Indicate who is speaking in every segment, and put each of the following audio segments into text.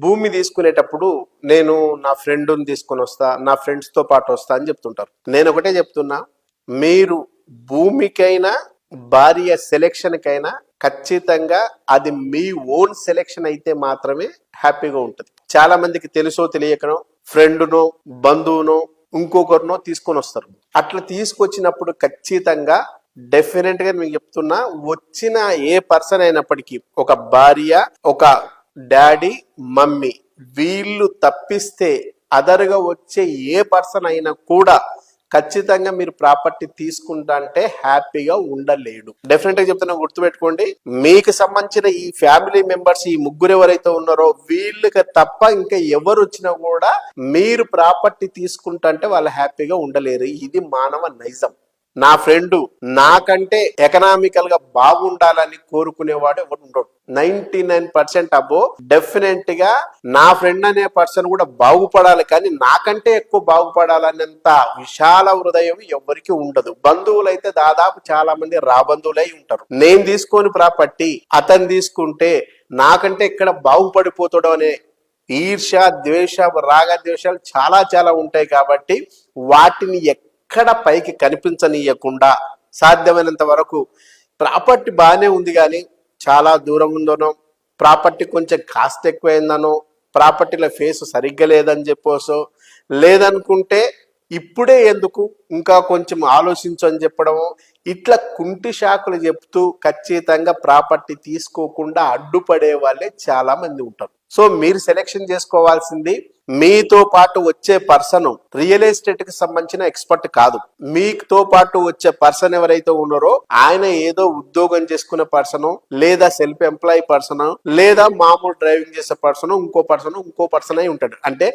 Speaker 1: భూమి తీసుకునేటప్పుడు నేను నా ఫ్రెండ్ని తీసుకొని వస్తా, నా ఫ్రెండ్స్తో పాటు వస్తా అని చెప్తుంటారు. నేను ఒకటే చెప్తున్నా, మీరు భూమికైనా భార్య సెలెక్షన్కైనా ఖచ్చితంగా అది మీ ఓన్ సెలెక్షన్ అయితే మాత్రమే హ్యాపీగా ఉంటుంది. చాలా మందికి తెలుసో తెలియకనో ఫ్రెండ్నో బంధువునో ఇంకొకరినో తీసుకొని వస్తారు. అట్లా తీసుకొచ్చినప్పుడు ఖచ్చితంగా డెఫినెట్ గా మీకు చెప్తున్నా, వచ్చిన ఏ పర్సన్ అయినప్పటికీ ఒక భార్య, ఒక డాడీ, మమ్మీ వీళ్ళు తప్పిస్తే అదర్గా వచ్చే ఏ పర్సన్ అయినా కూడా ఖచ్చితంగా మీరు ప్రాపర్టీ తీసుకుంటా అంటే హ్యాపీగా ఉండలేడు. డెఫినెట్ గా చెప్తున్నా, గుర్తుపెట్టుకోండి. మీకు సంబంధించిన ఈ ఫ్యామిలీ మెంబర్స్, ఈ ముగ్గురు ఎవరైతే ఉన్నారో వీళ్ళకి తప్ప ఇంకా ఎవరు వచ్చినా కూడా మీరు ప్రాపర్టీ తీసుకుంటా అంటే వాళ్ళు హ్యాపీగా ఉండలేరు. ఇది మానవ నైజం. నా ఫ్రెండ్ నాకంటే ఎకనామికల్ గా బాగుండాలని కోరుకునేవాడు ఎవరు ఉండడు. 99% అబో డెఫినెట్ గా నా ఫ్రెండ్ అనే పర్సన్ కూడా బాగుపడాలి, కానీ నాకంటే ఎక్కువ బాగుపడాలనేంత విశాల హృదయం ఎవరికి ఉండదు. బంధువులైతే దాదాపు చాలా మంది రాబంధువులై ఉంటారు. నేను తీసుకొని ప్రాపర్టీ అతను తీసుకుంటే నాకంటే ఎక్కడ బాగుపడిపోతాడో అనే ఈర్ష, ద్వేష, రాగద్వేషాలు చాలా చాలా ఉంటాయి. కాబట్టి వాటిని ఎక్కడ పైకి కనిపించనీయకుండా సాధ్యమైనంత వరకు ప్రాపర్టీ బాగానే ఉంది కానీ చాలా దూరం ఉందనో, ప్రాపర్టీ కొంచెం కాస్ట్ ఎక్కువైందనో, ప్రాపర్టీల ఫేస్ సరిగ్గా లేదని చెప్పోసో, లేదనుకుంటే ఇప్పుడే ఎందుకు ఇంకా కొంచెం ఆలోచించు అని చెప్పడము, ఇట్లా కుంటి షాకులు చెప్తూ ఖచ్చితంగా ప్రాపర్టీ తీసుకోకుండా అడ్డుపడే వాళ్ళే చాలా మంది ఉంటారు. సో మీరు సెలెక్షన్ చేసుకోవాల్సింది మీతో పాటు వచ్చే పర్సన్ రియల్ ఎస్టేట్ కి సంబంధించిన ఎక్స్పర్ట్ కాదు. మీతో పాటు వచ్చే పర్సన్ ఎవరైతే ఉన్నారో ఆయన ఏదో ఉద్యోగం చేసుకునే పర్సన్, లేదా సెల్ఫ్ ఎంప్లాయీ పర్సన్, లేదా మామూలు డ్రైవింగ్ చేసే పర్సన్, ఇంకో పర్సన్ అయి ఉంటాడు. అంటే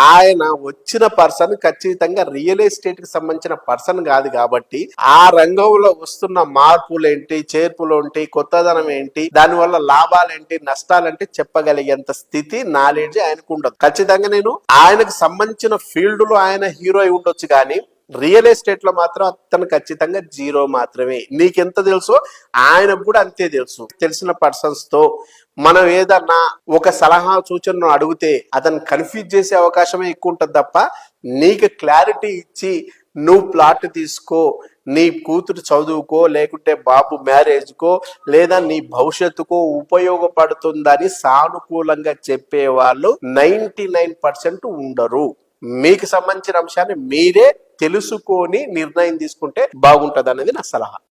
Speaker 1: ఆయన వచ్చిన పర్సన్ ఖచ్చితంగా రియల్ ఎస్టేట్ కి సంబంధించిన పర్సన్ కాదు. కాబట్టి ఆ రంగంలో వస్తున్న మార్పులేంటి, చేర్పులు ఏంటి, కొత్తదనం ఏంటి, దానివల్ల లాభాలేంటి, నష్టాలేంటి చెప్పగలిగేంత స్థితి, నాలెడ్జ్ ఆయనకు ఉండదు. ఖచ్చితంగా నేను ఆయనకు సంబంధించిన ఫీల్డ్ లో ఆయన హీరో అయి ఉండొచ్చు, కానీ రియల్ ఎస్టేట్ లో మాత్రం అతను ఖచ్చితంగా జీరో మాత్రమే. నీకెంత తెలుసో ఆయనకు కూడా అంతే తెలుసు. తెలిసిన పర్సన్స్ తో మనం ఏదన్నా ఒక సలహా సూచనను అడిగితే అతను కన్ఫ్యూజ్ చేసే అవకాశమే ఎక్కువ ఉంటుంది తప్ప, నీకు క్లారిటీ ఇచ్చి నువ్వు ప్లాట్ తీసుకో, నీ కూతురు చదువుకో, లేకుంటే బాబు మ్యారేజ్కో, లేదా నీ భవిష్యత్తుకో ఉపయోగపడుతుందని సానుకూలంగా చెప్పేవాళ్ళు 99% ఉండరు. మీకు సంబంధించిన అంశాన్ని మీరే తెలుసుకొని నిర్ణయం తీసుకుంటే బాగుంటది అనేది నా సలహా.